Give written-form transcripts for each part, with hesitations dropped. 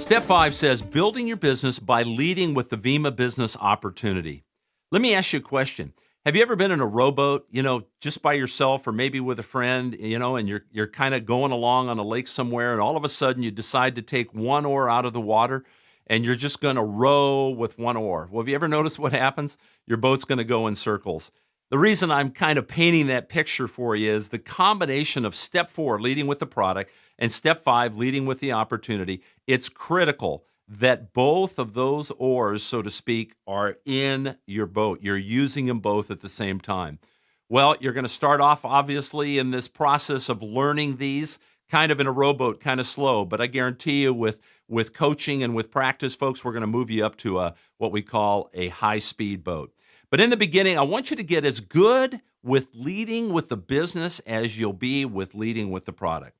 Step 5 says building your business by leading with the Vima Business Opportunity. Let me ask you a question. Have you ever been in a rowboat, just by yourself or maybe with a friend, and you're kind of going along on a lake somewhere, and all of a sudden you decide to take one oar out of the water and you're just going to row with one oar? Well, have you ever noticed what happens? Your boat's going to go in circles. The reason I'm kind of painting that picture for you is the combination of step 4, leading with the product, and step 5, leading with the opportunity. It's critical that both of those oars, so to speak, are in your boat. You're using them both at the same time. Well, you're going to start off, obviously, in this process of learning these kind of in a rowboat, kind of slow. But I guarantee you with coaching and with practice, folks, we're going to move you up to what we call a high-speed boat. But in the beginning, I want you to get as good with leading with the business as you'll be with leading with the product.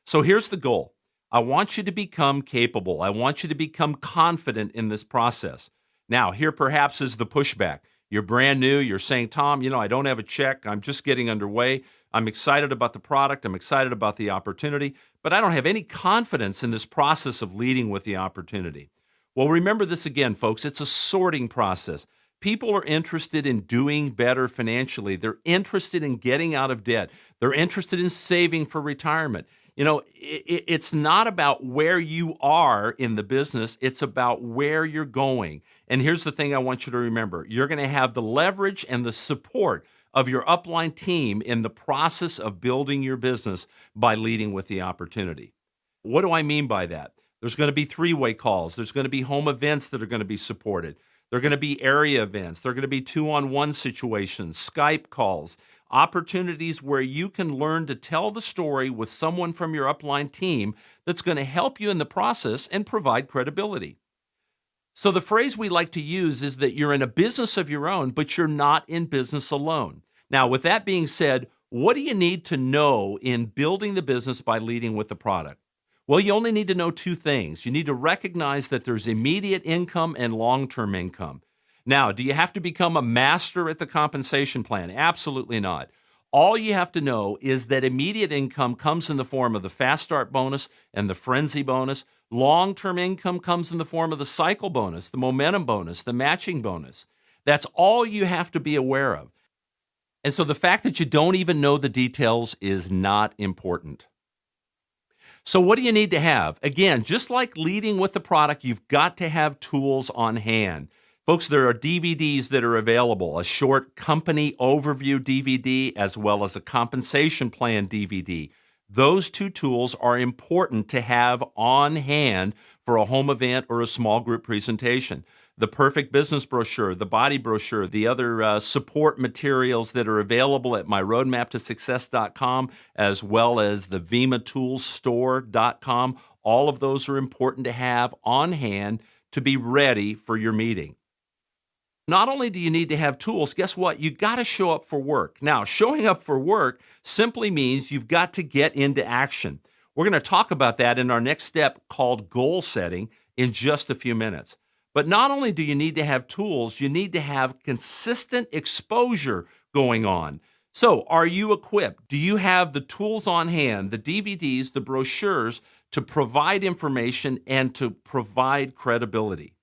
So here's the goal. I want you to become capable. I want you to become confident in this process. Now, here perhaps is the pushback. You're brand new. You're saying, Tom, I don't have a check. I'm just getting underway. I'm excited about the product. I'm excited about the opportunity, but I don't have any confidence in this process of leading with the opportunity. Well, remember this again, folks. It's a sorting process. People are interested in doing better financially. They're interested in getting out of debt. They're interested in saving for retirement. It's not about where you are in the business. It's about where you're going. And here's the thing I want you to remember. You're going to have the leverage and the support of your upline team in the process of building your business by leading with the opportunity. What do I mean by that? There's going to be three-way calls. There's going to be home events that are going to be supported. There are going to be area events. There are going to be two-on-one situations, Skype calls, opportunities where you can learn to tell the story with someone from your upline team that's going to help you in the process and provide credibility. So the phrase we like to use is that you're in a business of your own, but you're not in business alone. Now, with that being said, what do you need to know in building the business by leading with the product? Well, you only need to know two things. You need to recognize that there's immediate income and long-term income. Now, do you have to become a master at the compensation plan? Absolutely not. All you have to know is that immediate income comes in the form of the Fast Start bonus and the Frenzy bonus. Long-term income comes in the form of the Cycle bonus, the Momentum bonus, the Matching bonus. That's all you have to be aware of. And so the fact that you don't even know the details is not important. So what do you need to have? Again, just like leading with the product, you've got to have tools on hand. Folks, there are DVDs that are available, a short company overview DVD as well as a compensation plan DVD. Those two tools are important to have on hand for a home event or a small group presentation. The Perfect Business Brochure, the Body Brochure, the other support materials that are available at myroadmaptosuccess.com, as well as the VimaToolsStore.com. All of those are important to have on hand to be ready for your meeting. Not only do you need to have tools, guess what? You got to show up for work. Now, showing up for work simply means you've got to get into action. We're going to talk about that in our next step called goal setting in just a few minutes. But not only do you need to have tools, you need to have consistent exposure going on. So, are you equipped? Do you have the tools on hand, the DVDs, the brochures to provide information and to provide credibility?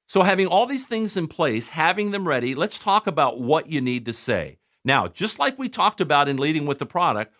So, having all these things in place, having them ready, let's talk about what you need to say. Now, just like we talked about in leading with the product,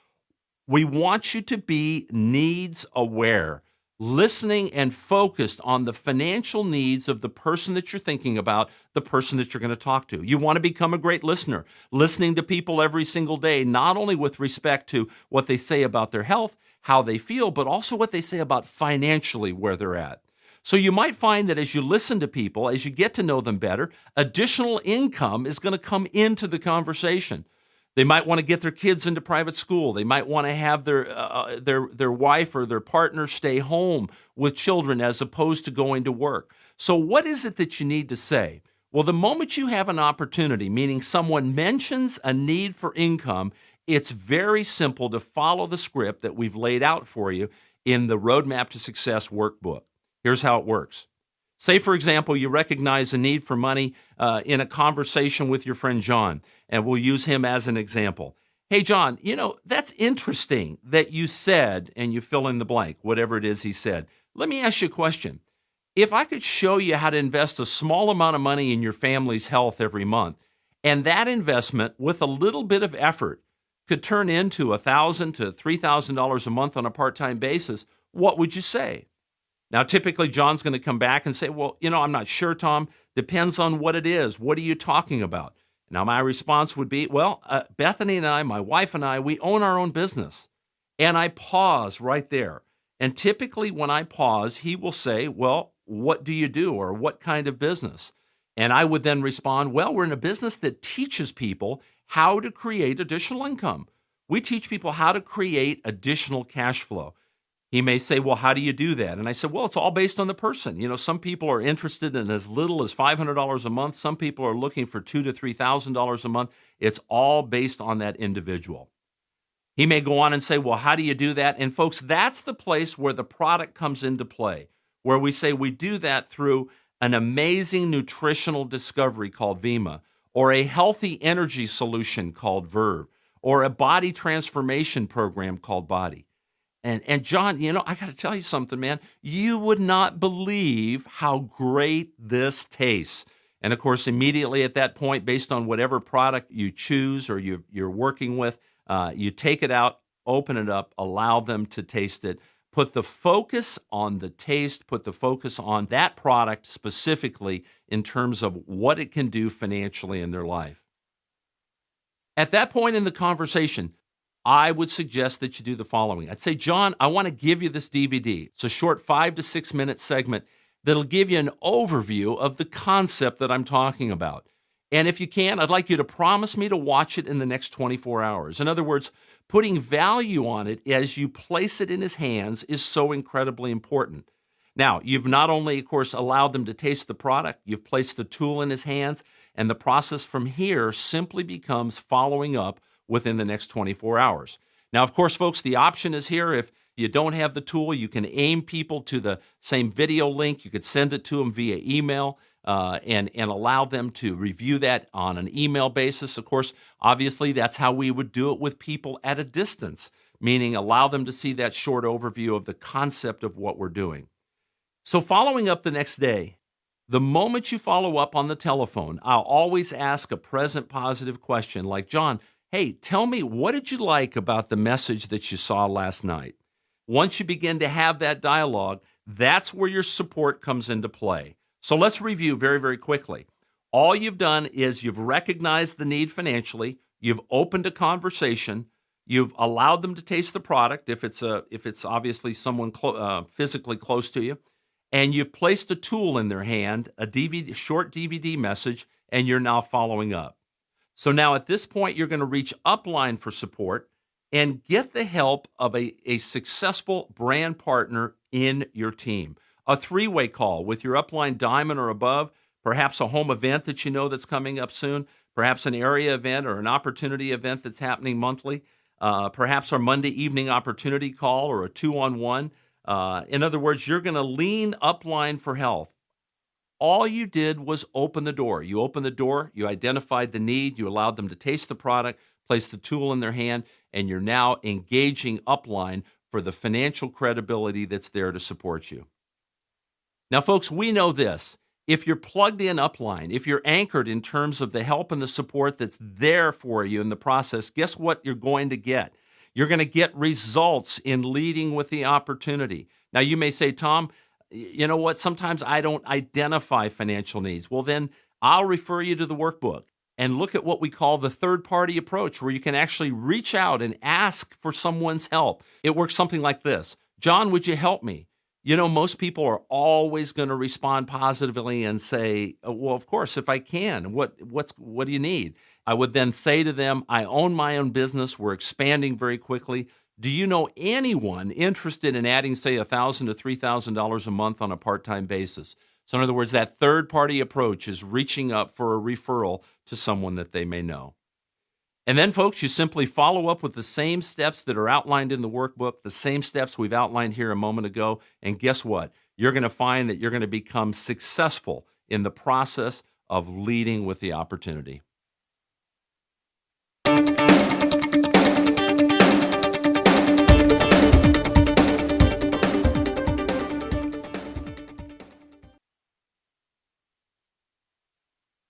we want you to be needs aware. Listening and focused on the financial needs of the person that you're thinking about, the person that you're going to talk to. You want to become a great listener, listening to people every single day, not only with respect to what they say about their health, how they feel, but also what they say about financially where they're at. So you might find that as you listen to people, as you get to know them better, additional income is going to come into the conversation. They might want to get their kids into private school. They might want to have their wife or their partner stay home with children as opposed to going to work. So what is it that you need to say? Well, the moment you have an opportunity, meaning someone mentions a need for income, it's very simple to follow the script that we've laid out for you in the Roadmap to Success workbook. Here's how it works. Say, for example, you recognize a need for money in a conversation with your friend John, and we'll use him as an example. Hey, John, that's interesting that you said, and you fill in the blank, whatever it is he said. Let me ask you a question. If I could show you how to invest a small amount of money in your family's health every month, and that investment with a little bit of effort could turn into $1,000 to $3,000 a month on a part-time basis, what would you say? Now, typically, John's going to come back and say, well, I'm not sure, Tom. Depends on what it is. What are you talking about? Now, my response would be, well, Bethany and I, my wife and I, we own our own business. And I pause right there. And typically, when I pause, he will say, well, what do you do, or what kind of business? And I would then respond, well, we're in a business that teaches people how to create additional income. We teach people how to create additional cash flow. He may say, well, how do you do that? And I said, well, it's all based on the person. Some people are interested in as little as $500 a month. Some people are looking for $2,000 to $3,000 a month. It's all based on that individual. He may go on and say, well, how do you do that? And folks, that's the place where the product comes into play, where we say we do that through an amazing nutritional discovery called Vima, or a healthy energy solution called Verve, or a body transformation program called Body. And John, I got to tell you something, man. You would not believe how great this tastes. And of course, immediately at that point, based on whatever product you choose or you're working with, you take it out, open it up, allow them to taste it. Put the focus on the taste, put the focus on that product specifically in terms of what it can do financially in their life. At that point in the conversation, I would suggest that you do the following. I'd say, John, I want to give you this DVD. It's a short 5 to 6 minute segment that'll give you an overview of the concept that I'm talking about. And if you can, I'd like you to promise me to watch it in the next 24 hours. In other words, putting value on it as you place it in his hands is so incredibly important. Now, you've not only, of course, allowed them to taste the product, you've placed the tool in his hands, and the process from here simply becomes following up within the next 24 hours. Now, of course, folks, the option is here. If you don't have the tool, you can aim people to the same video link. You could send it to them via email and allow them to review that on an email basis. Of course, obviously, that's how we would do it with people at a distance, meaning allow them to see that short overview of the concept of what we're doing. So following up the next day, the moment you follow up on the telephone, I'll always ask a present positive question like, John, hey, tell me, what did you like about the message that you saw last night? Once you begin to have that dialogue, that's where your support comes into play. So let's review very, very quickly. All you've done is you've recognized the need financially, you've opened a conversation, you've allowed them to taste the product if it's obviously someone physically close to you, and you've placed a tool in their hand, a short DVD message, and you're now following up. So now at this point, you're going to reach Upline for support and get the help of a successful brand partner in your team. A three-way call with your Upline Diamond or above, perhaps a home event that you know that's coming up soon, perhaps an area event or an opportunity event that's happening monthly, perhaps our Monday evening opportunity call or a 2-on-1. In other words, you're going to lean Upline for health. All you did was open the door. You opened the door, you identified the need, you allowed them to taste the product, place the tool in their hand, and you're now engaging Upline for the financial credibility that's there to support you. Now, folks, we know this. If you're plugged in Upline, if you're anchored in terms of the help and the support that's there for you in the process, guess what you're going to get? You're going to get results in leading with the opportunity. Now, you may say, Tom, you know what? Sometimes I don't identify financial needs. Well, then I'll refer you to the workbook and look at what we call the third-party approach, where you can actually reach out and ask for someone's help. It works something like this. John, would you help me? Most people are always going to respond positively and say, well, of course, if I can. What do you need? I would then say to them, I own my own business. We're expanding very quickly. Do you know anyone interested in adding, say, $1,000 to $3,000 a month on a part-time basis? So in other words, that third-party approach is reaching up for a referral to someone that they may know. And then, folks, you simply follow up with the same steps that are outlined in the workbook, the same steps we've outlined here a moment ago. And guess what? You're going to find that you're going to become successful in the process of leading with the opportunity.